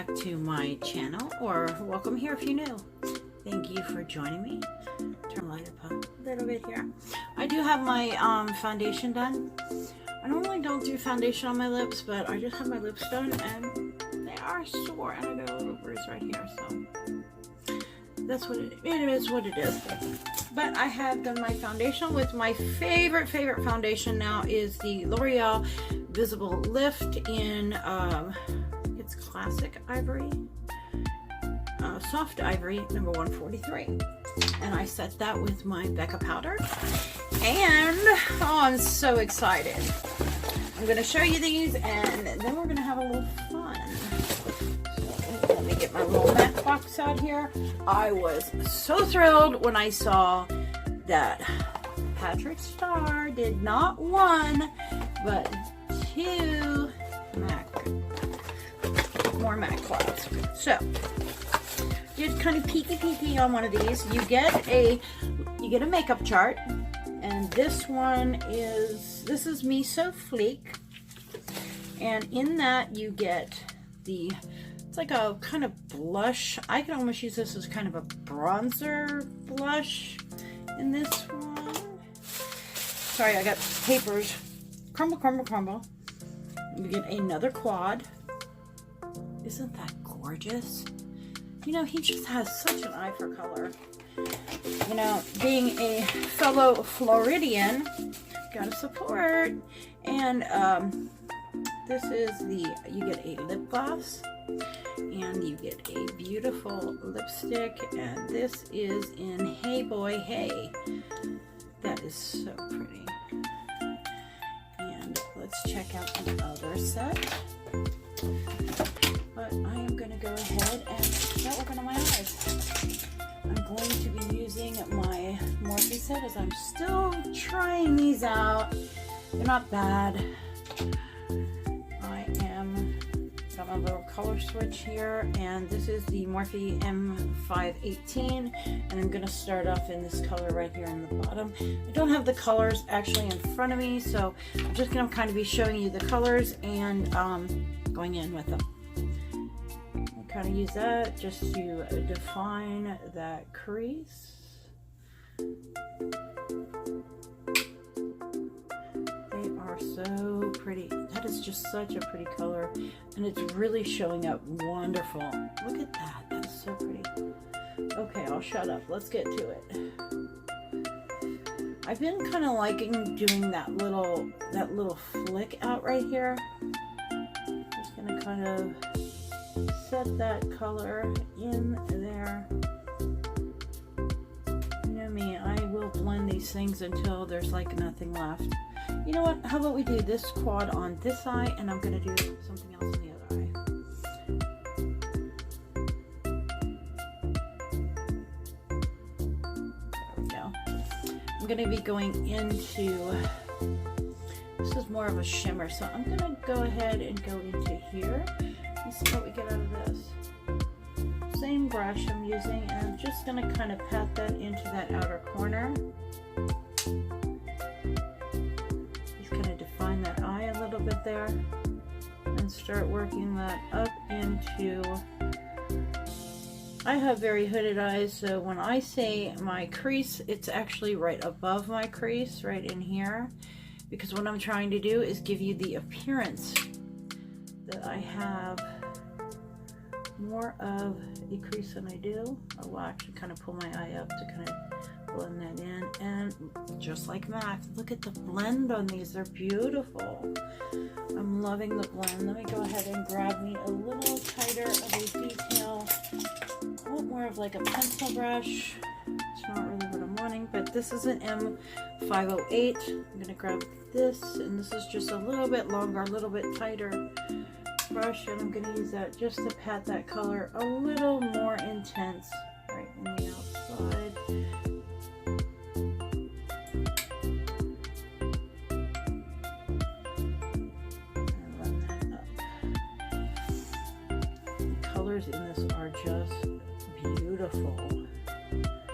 back to my channel, or welcome here if you're new. Thank you for joining me. Turn the light up a little bit here. I do have my foundation done. I normally don't do foundation on my lips, but I just have my lips done and they are sore, and I got a little bruise right here, so that's what it is what it is. But I have done my foundation with my favorite foundation now is the L'Oreal Visible Lift in it's classic ivory, soft ivory, number 143, and I set that with my Becca powder, and oh, I'm so excited. I'm going to show you these, and then we're going to have a little fun. So let me get my little MAC box out here. I was so thrilled when I saw that Patrick Starr did not one, but two more MAC clouds. So just kind of peeky on one of these. You get a makeup chart, and this is Me So Fleek, and in that you get it's like a kind of blush. I can almost use this as kind of a bronzer blush in this one. Sorry, I got papers. Crumble. You get another quad. Isn't that gorgeous? You know, he just has such an eye for color. You know, being a fellow Floridian, gotta support. And this is you get a lip gloss, and you get a beautiful lipstick, and this is in Hey Boy Hey. That is so pretty. And let's check out the other set. But I am going to go ahead and start working on my eyes. I'm going to be using my Morphe set as I'm still trying these out. They're not bad. Got my little color switch here, and this is the Morphe M518, and I'm going to start off in this color right here on the bottom. I don't have the colors actually in front of me, so I'm just going to kind of be showing you the colors and going in with them. I kind of use that just to define that crease. They are so pretty. That is just such a pretty color, and it's really showing up wonderful. Look at that. That is so pretty. Okay, I'll shut up. Let's get to it. I've been kind of liking doing that little flick out right here. Just gonna kind of set that color in there. You know me, I will blend these things until there's like nothing left. You know what? How about we do this quad on this eye, and I'm going to do something else on the other eye. There we go. I'm going to be going into, this is more of a shimmer, so I'm going to go ahead and go into here and see what we get out of this. Same brush I'm using, and I'm just going to kind of pat that into that outer corner. That eye a little bit there, and start working that up into, I have very hooded eyes, so when I say my crease, it's actually right above my crease, right in here, because what I'm trying to do is give you the appearance that I have more of a crease than I do. I will actually kind of pull my eye up to kind of blend that in, and just like MAC, look at the blend on these. They're beautiful. I'm loving the blend. Let me go ahead and grab me a little tighter of a detail. I want more of like a pencil brush. It's not really what I'm wanting, but this is an M508. I'm going to grab this, and this is just a little bit longer, a little bit tighter brush, and I'm going to use that just to pat that color a little more intense right in the outside. And run that up. The colors in this are just beautiful.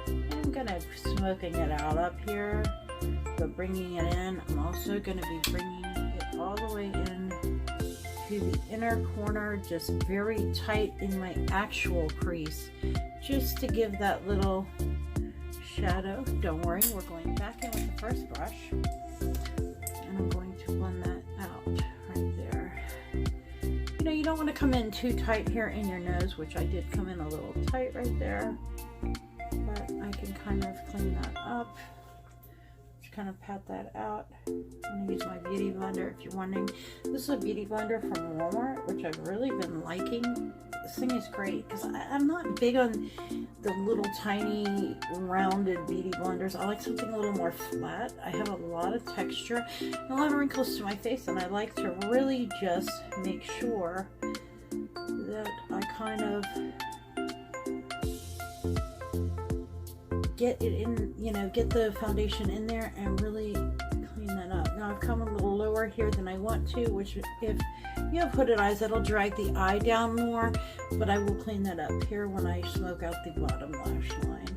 I'm going to be smoking it out up here, but bringing it in, I'm also going to be bringing it all the way in to the inner corner, just very tight in my actual crease, just to give that little shadow. Don't worry, we're going back in with the first brush, and I'm going to blend that out right there. You know, you don't want to come in too tight here in your nose, which I did come in a little tight right there, but I can kind of clean that up. Just kind of pat that out. I'm going to use my beauty blender. If you're wondering, this is a beauty blender from Walmart, which I've really been liking. This thing is great because I'm not big on the little tiny rounded beauty blenders. I like something a little more flat. I have a lot of texture and a lot of wrinkles to my face, and I like to really just make sure that I kind of get it in, you know, get the foundation in there and really clean that up. Now I've come a little lower here than I want to, which if you have hooded eyes, that'll drag the eye down more, but I will clean that up here when I smoke out the bottom lash line.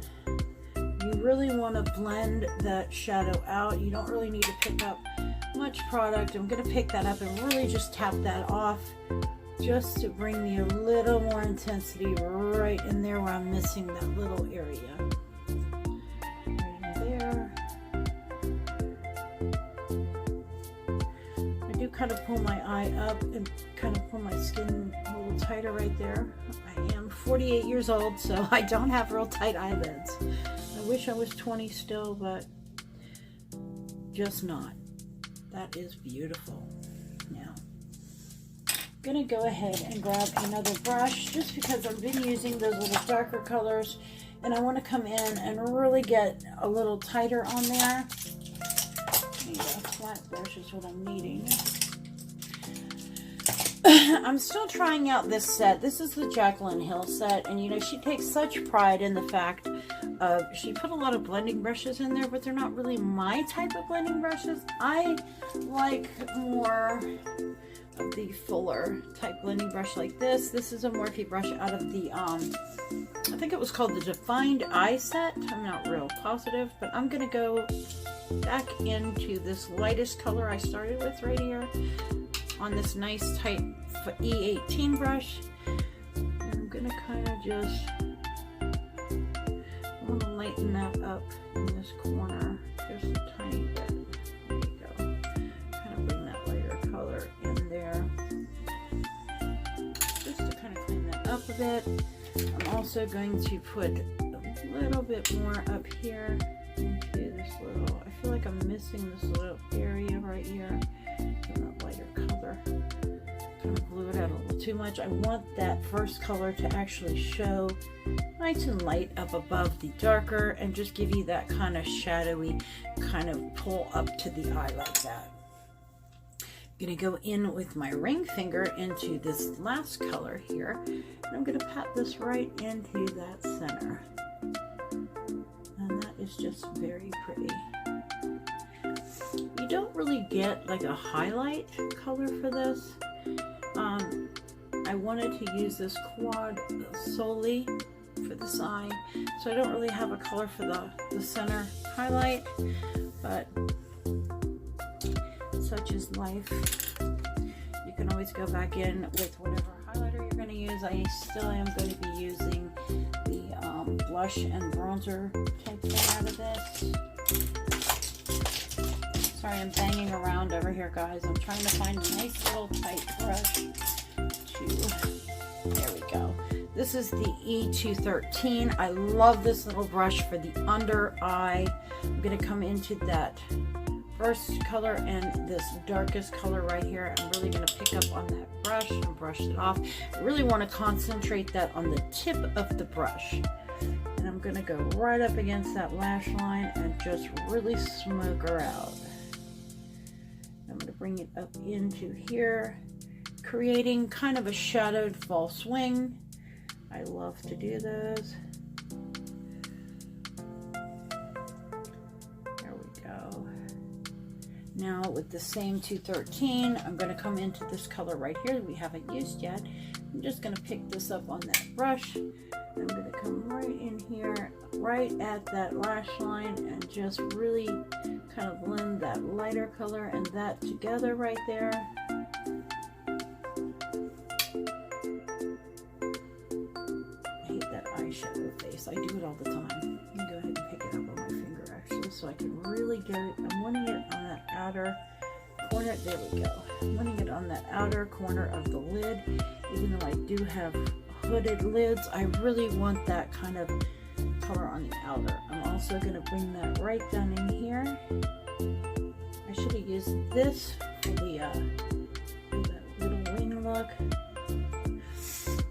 You really want to blend that shadow out. You don't really need to pick up much product. I'm going to pick that up and really just tap that off, just to bring me a little more intensity right in there where I'm missing that little area. Right in there. I do kind of pull my eye up and kind of pull my skin a little tighter right there. I am 48 years old, so I don't have real tight eyelids. I wish I was 20 still, but just not. That is beautiful. Now, I'm gonna go ahead and grab another brush just because I've been using those little darker colors and I want to come in and really get a little tighter on there. There you go, flat brush is what I'm needing. I'm still trying out this set. This is the Jaclyn Hill set, and you know, she takes such pride in the fact of she put a lot of blending brushes in there, but they're not really my type of blending brushes. I like more of the fuller type blending brush like this. This is a Morphe brush out of the I think it was called the Defined Eye set. I'm not real positive, but I'm gonna go back into this lightest color I started with right here on this nice tight E18 brush. And I'm gonna kind of just, I want to lighten that up in this corner just a tiny bit. There you go. Kind of bring that lighter color in there, just to kind of clean that up a bit. I'm also going to put a little bit more up here into this little, I feel like I'm missing this little area right here. That lighter color, kind of blew it out a little too much. I want that first color to actually show nice and light up above the darker and just give you that kind of shadowy kind of pull up to the eye like that. I'm going to go in with my ring finger into this last color here, and I'm going to pat this right into that center, and that is just very pretty. You don't really get like a highlight color for this. I wanted to use this quad solely for this eye, so I don't really have a color for the center highlight, but such is life. You can always go back in with whatever highlighter you're going to use. I still am going to be using the blush and bronzer type thing out of this. Sorry, I'm banging around over here, guys. I'm trying to find a nice little tight brush there we go. This is the E213. I love this little brush for the under eye. I'm going to come into that first color and this darkest color right here. I'm really going to pick up on that brush and brush it off. I really want to concentrate that on the tip of the brush. And I'm going to go right up against that lash line and just really smoke her out. I'm going to bring it up into here, creating kind of a shadowed false wing. I love to do those. There we go. Now with the same 213, I'm going to come into this color right here that we haven't used yet. I'm just going to pick this up on that brush. I'm going to come right in here, right at that lash line, and just really kind of blend that lighter color and that together right there. I do it all the time. Let me go ahead and pick it up on my finger actually so I can really get it. I'm wanting it on that outer corner. There we go. I'm wanting it on that outer corner of the lid. Even though I do have hooded lids, I really want that kind of color on the outer. I'm also going to bring that right down in here. I should have used this for that little wing look.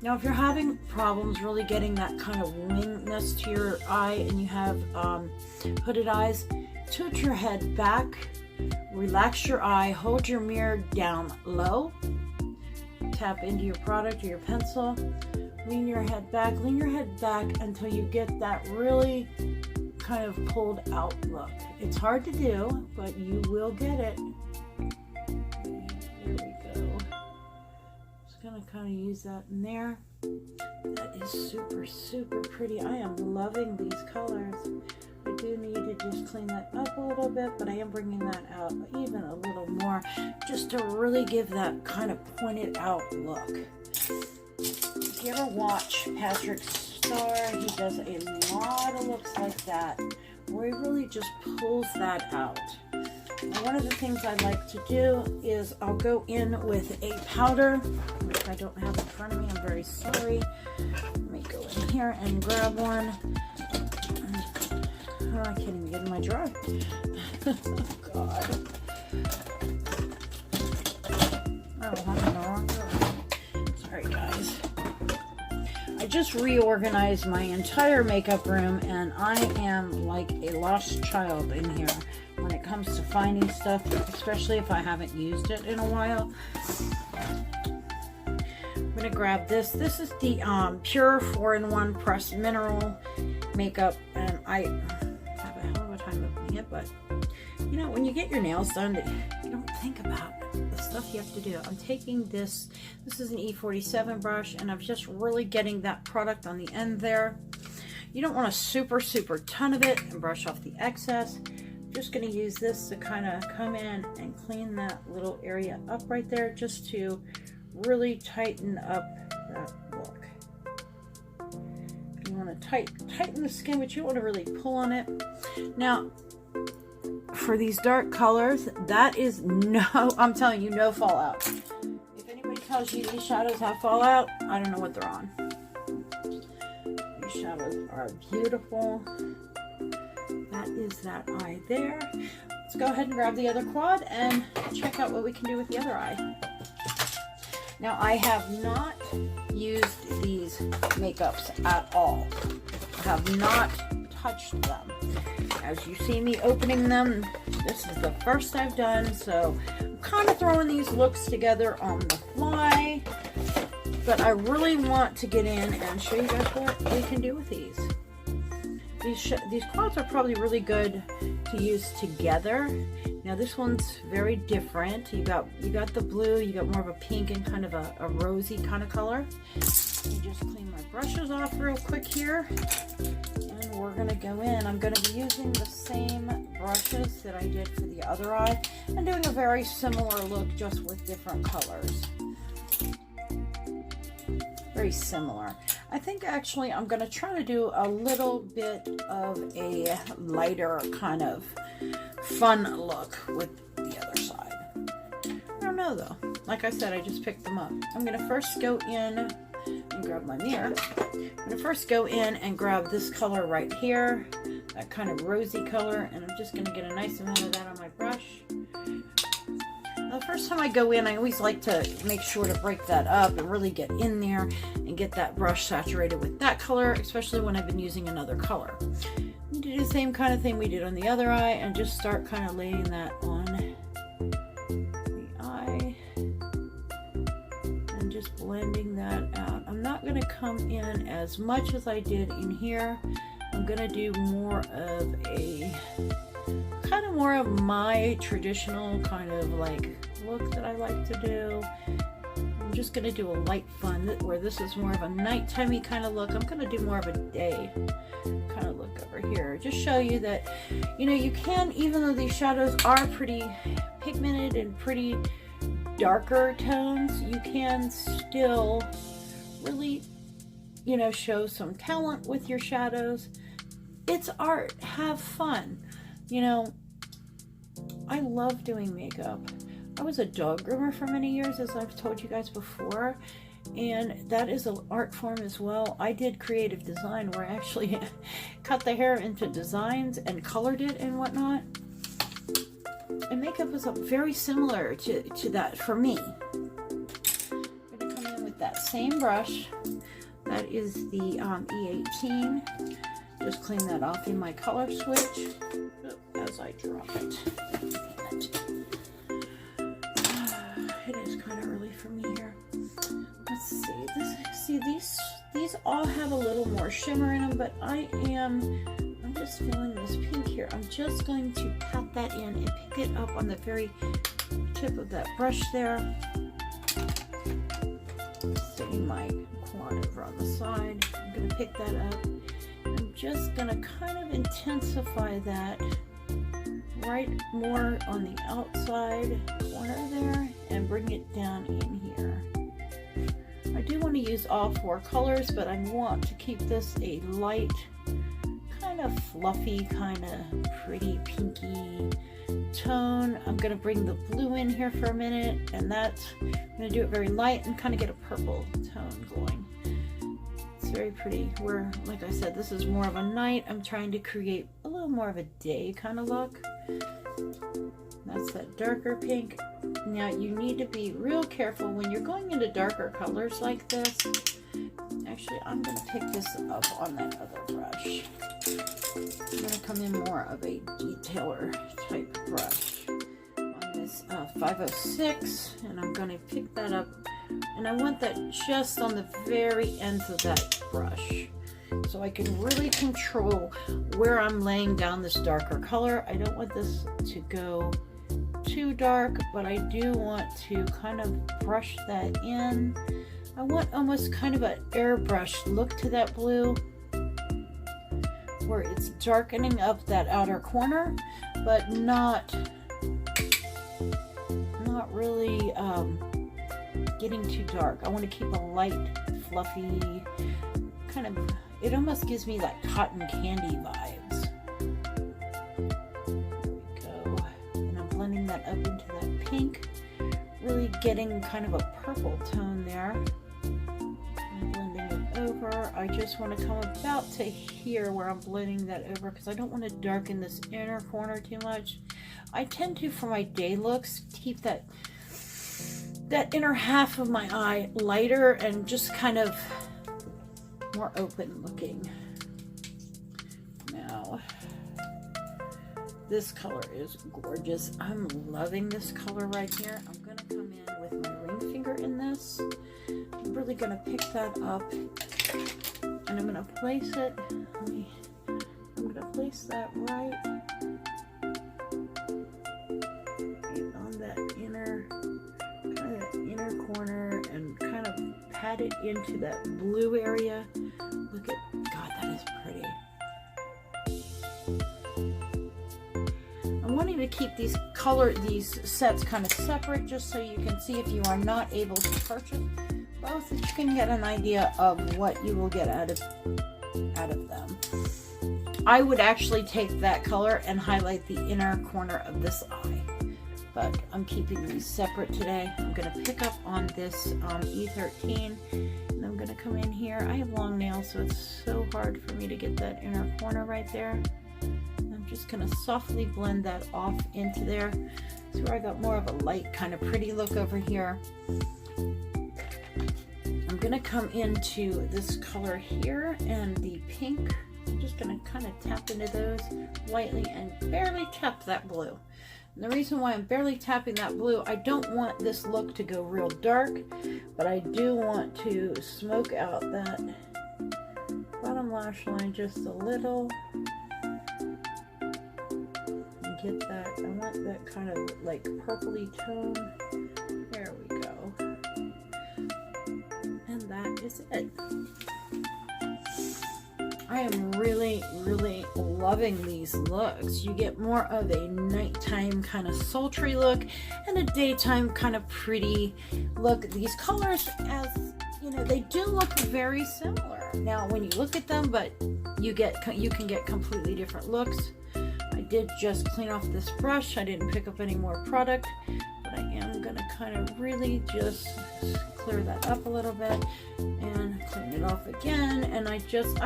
Now if you're having problems really getting that kind of wingness to your eye and you have hooded eyes, tilt your head back, relax your eye, hold your mirror down low, tap into your product or your pencil, lean your head back until you get that really kind of pulled out look. It's hard to do, but you will get it. There we go. Just gonna kind of use that in there. That is super, super pretty. I am loving these colors. I do need to just clean that up a little bit, but I am bringing that out even a little more just to really give that kind of pointed out look. If you ever watch Patrick Star, he does a lot of looks like that where he really just pulls that out. Now, one of the things I like to do is I'll go in with a powder, which I don't have in front of me. I'm very sorry. Let me go in here and grab one. Oh, I can't even get in my drawer. Oh, God. Oh, I'm in the wrong drawer. Sorry, guys. I just reorganized my entire makeup room, and I am like a lost child in here when it comes to finding stuff, especially if I haven't used it in a while. I'm gonna grab this. This is the Pure 4-in-1 Pressed Mineral Makeup, and I have a hell of a time opening it, but you know, when you get your nails done, you don't think about the stuff you have to do. I'm taking this is an E47 brush, and I'm just really getting that product on the end there. You don't want a super ton of it and brush off the excess. I'm just going to use this to kind of come in and clean that little area up right there, just to really tighten up that look. You want to tighten the skin, but you don't want to really pull on it. Now, for these dark colors, that is I'm telling you, no fallout. If anybody tells you these shadows have fallout, I don't know what they're on. These shadows are beautiful. That is that eye there. Let's go ahead and grab the other quad and check out what we can do with the other eye. Now, I have not used these makeups at all. I have not touched them. As you see me opening them, this is the first I've done, so I'm kind of throwing these looks together on the fly, but I really want to get in and show you guys what we can do with these. These quads are probably really good to use together. Now this one's very different. You got the blue, you got more of a pink and kind of a rosy kind of color. Let me just clean my brushes off real quick here. And we're going to go in. I'm going to be using the same brushes that I did for the other eye and doing a very similar look, just with different colors. Very similar. I think actually I'm going to try to do a little bit of a lighter kind of fun look with the other side. I don't know though. Like I said, I just picked them up. I'm going to first go in and grab my mirror. I'm going to first go in and grab this color right here, that kind of rosy color, and I'm just going to get a nice amount of that on my brush. Now, the first time I go in, I always like to make sure to break that up and really get in there and get that brush saturated with that color, especially when I've been using another color. You do the same kind of thing we did on the other eye and just start kind of laying that on the eye and just blending that out. I'm not going to come in as much as I did in here. I'm going to do more of a more of my traditional kind of like look that I like to do. I'm just going to do a light fun, where this is more of a nighttime-y kind of look. I'm going to do more of a day kind of look over here. Just show you that, you know, you can, even though these shadows are pretty pigmented and pretty darker tones, you can still really you know, show some talent with your shadows. It's art. Have fun. You know, I love doing makeup. I was a dog groomer for many years, as I've told you guys before, and that is an art form as well. I did creative design where I actually cut the hair into designs and colored it and whatnot. And makeup is very similar to that for me. I'm going to come in with that same brush. That is the E18. Just clean that off in my color switch as I drop it. It is kind of early for me here. Let's see. These all have a little more shimmer in them, but I'm just feeling this pink here. I'm just going to pat that in and pick it up on the very tip of that brush there. Setting my quad over on the side. I'm going to pick that up. I'm just going to kind of intensify that right more on the outside corner there and bring it down in here. I do want to use all 4 colors, but I want to keep this a light, kind of fluffy, kind of pretty pinky tone. I'm going to bring the blue in here for a minute, and I'm going to do it very light and kind of get a purple tone going. It's very pretty. Like I said, this is more of a night. I'm trying to create a little more of a day kind of look. That's that darker pink. Now you need to be real careful when you're going into darker colors like this. Actually, I'm going to pick this up on that other brush. I'm going to come in more of a detailer type brush on this 506, and I'm going to pick that up, and I want that just on the very ends of that brush so I can really control where I'm laying down this darker color. I don't want this to go too dark, but I do want to kind of brush that in. I want almost kind of an airbrush look to that blue, where it's darkening up that outer corner, but not really getting too dark. I want to keep a light, fluffy, kind of, it almost gives me like cotton candy vibes. There we go. And I'm blending that up into that pink, really getting kind of a purple tone there. I'm blending it over. I just want to come about to here where I'm blending that over because I don't want to darken this inner corner too much. I tend to, for my day looks, keep that inner half of my eye lighter and just kind of more open looking. Now, this color is gorgeous. I'm loving this color right here. I'm going to come in with my ring finger in this. I'm really going to pick that up and I'm going to place it. I'm going to place that right on that inner corner and kind of pat it into that blue area. Look at, God, that is pretty. I'm wanting to keep these sets kind of separate just so you can see, if you are not able to purchase both, that you can get an idea of what you will get out of them. I would actually take that color and highlight the inner corner of this eye, but I'm keeping these separate today. I'm going to pick up on this E13, and I'm going to come in here. I have long nails, so it's so hard for me to get that inner corner right there. I'm just going to softly blend that off into there. That's where I got more of a light, kind of pretty look over here. I'm going to come into this color here and the pink. I'm just going to kind of tap into those lightly and barely tap that blue. And the reason why I'm barely tapping that blue, I don't want this look to go real dark, but I do want to smoke out that bottom lash line just a little. And get that, I want that kind of like purpley tone. There we go. And that is it. I am really, really loving these looks. You get more of a nighttime kind of sultry look and a daytime kind of pretty look. These colors, as you know, they do look very similar now when you look at them, but you can get completely different looks. I did just clean off this brush. I didn't pick up any more product, but I am gonna kind of really just clear that up a little bit and clean it off again. And I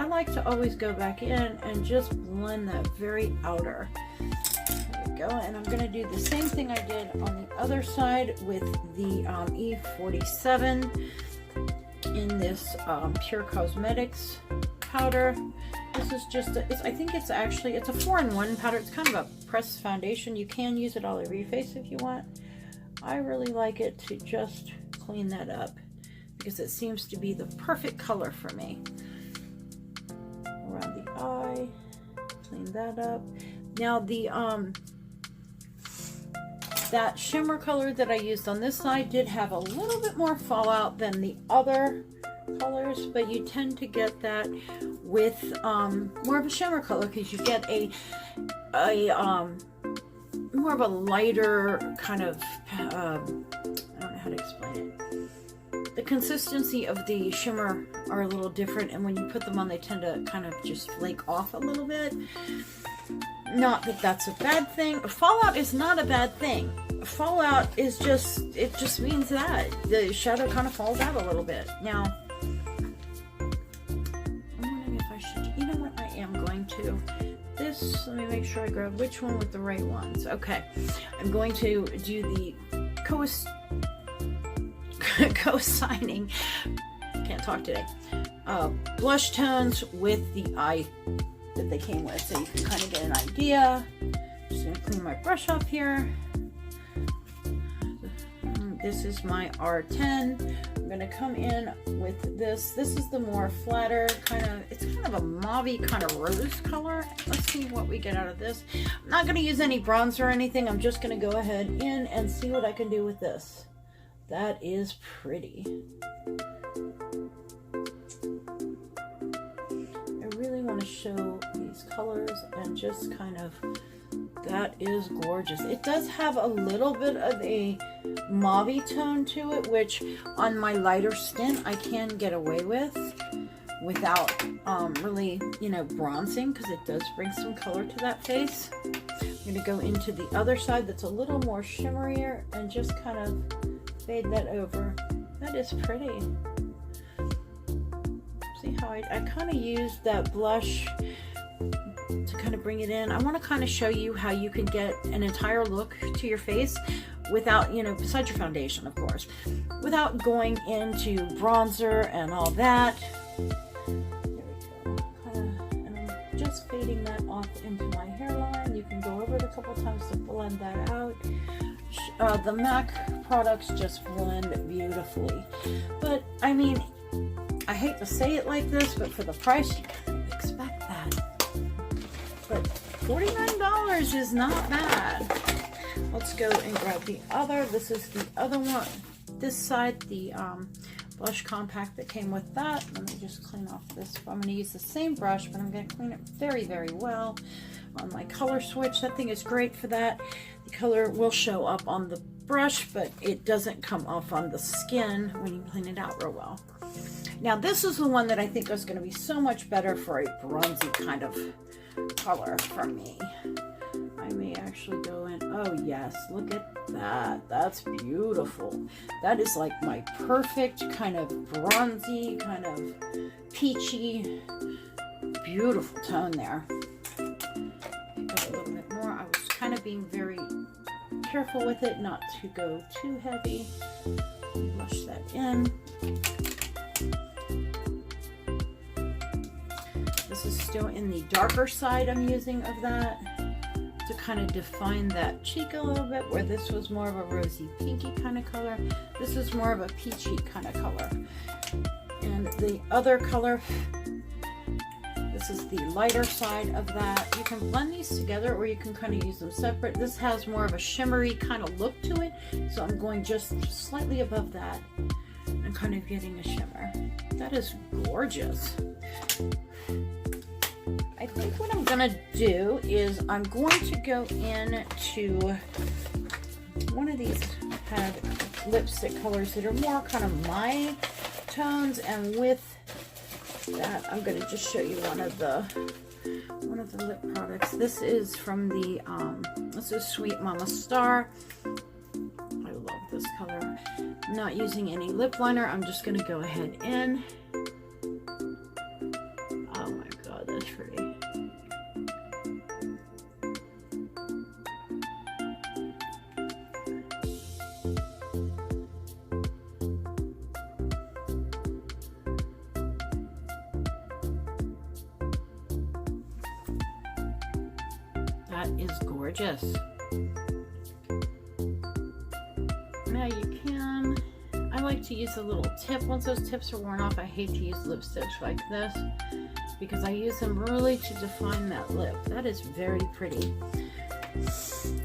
like to always go back in and just blend that very outer. There we go. And I'm gonna do the same thing I did on the other side with the E47 in this Pure Cosmetics powder. This is just I think it's a 4-in-1 powder. It's kind of a pressed foundation. You can use it all over your face if you want. I really like it to just clean that up because it seems to be the perfect color for me. Around the eye, clean that up. Now the that shimmer color that I used on this side did have a little bit more fallout than the other colors, but you tend to get that with more of a shimmer color because you get a more of a lighter kind of I don't know how to explain it. The consistency of the shimmer are a little different, and when you put them on they tend to kind of just flake off a little bit. Not that that's a bad thing. Fallout is not a bad thing. Fallout is it just means that the shadow kind of falls out a little bit. Now I'm wondering if I should, you know what, I am going to this, let me make sure I grab which one with the right ones. Okay, I'm going to do the co-signing, can't talk today, blush tones with the eye that they came with, so you can kind of get an idea. Just gonna clean my brush off here. This is my R10. I'm gonna come in with this. This is the more flatter kind of, it's kind of a mauve-y kind of rose color. Let's see what we get out of this. I'm not gonna use any bronzer or anything. I'm just gonna go ahead in and see what I can do with this. That is pretty. I really want to show these colors and just kind of, that is gorgeous. It does have a little bit of a mauve tone to it, which on my lighter skin I can get away with without really, you know, bronzing, because it does bring some color to that face. I'm going to go into the other side that's a little more shimmerier and just kind of fade that over. That is pretty. See how I kind of used that blush to kind of bring it in. I want to kind of show you how you can get an entire look to your face without, you know, besides your foundation, of course, without going into bronzer and all that. There we go. And I'm just fading that off into my hairline. You can go over it a couple times to blend that out. The MAC products just blend beautifully. But, I mean, I hate to say it like this, but for the price, you kind of expect that. But $49 is not bad. Let's go and grab the other. This is the other one. This side, the blush compact that came with that. Let me just clean off this. I'm going to use the same brush, but I'm going to clean it very, very well on my color switch. That thing is great for that. The color will show up on the brush, but it doesn't come off on the skin when you clean it out real well. Now this is the one that I think is going to be so much better for a bronzy kind of color for me. I may actually go in. Oh yes, look at that. That's beautiful. That is like my perfect kind of bronzy, kind of peachy, beautiful tone there. Pick up a little bit more. I was kind of being very careful with it, not to go too heavy. Blush that in. This is still in the darker side I'm using of that to kind of define that cheek a little bit, where this was more of a rosy pinky kind of color. This is more of a peachy kind of color. And the other color, this is the lighter side of that. You can blend these together or you can kind of use them separate. This has more of a shimmery kind of look to it, so I'm going just slightly above that and kind of getting a shimmer. That is gorgeous. I think what I'm gonna do is I'm going to go into one of these had lipstick colors that are more kind of my tones, and with that I'm going to just show you one of the lip products. This is from the this is Sweet Mama Star. I love this color. I'm not using any lip liner. I'm just going to go ahead and, oh my god, that's pretty. That is gorgeous. Now you can, I like to use a little tip. Once those tips are worn off, I hate to use lipsticks like this because I use them really to define that lip. That is very pretty.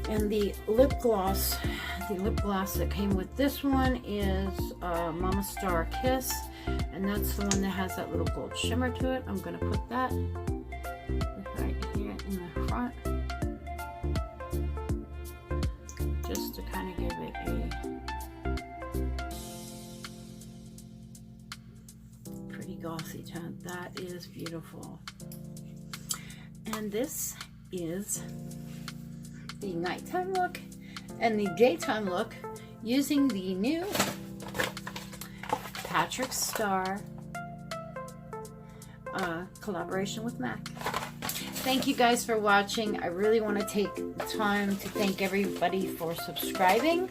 And the lip gloss that came with this one is Mama Star Kiss, and that's the one that has that little gold shimmer to it. I'm going to put that right here in the front, just to kind of give it a pretty glossy tone. That is beautiful. And this is the nighttime look and the daytime look using the new Patrick Star collaboration with MAC. Thank you guys for watching. I really want to take the time to thank everybody for subscribing.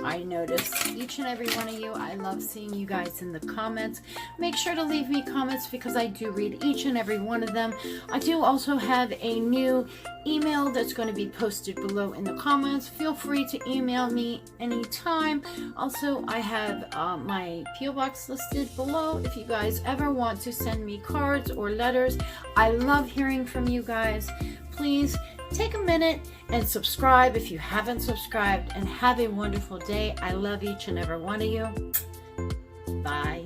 I notice each and every one of you. I love seeing you guys in the comments. Make sure to leave me comments because I do read each and every one of them. I do also have a new email that's going to be posted below in the comments. Feel free to email me anytime. Also, I have my P.O. box listed below if you guys ever want to send me cards or letters. I love hearing from you guys. Please take a minute and subscribe if you haven't subscribed, and have a wonderful day. I love each and every one of you. Bye.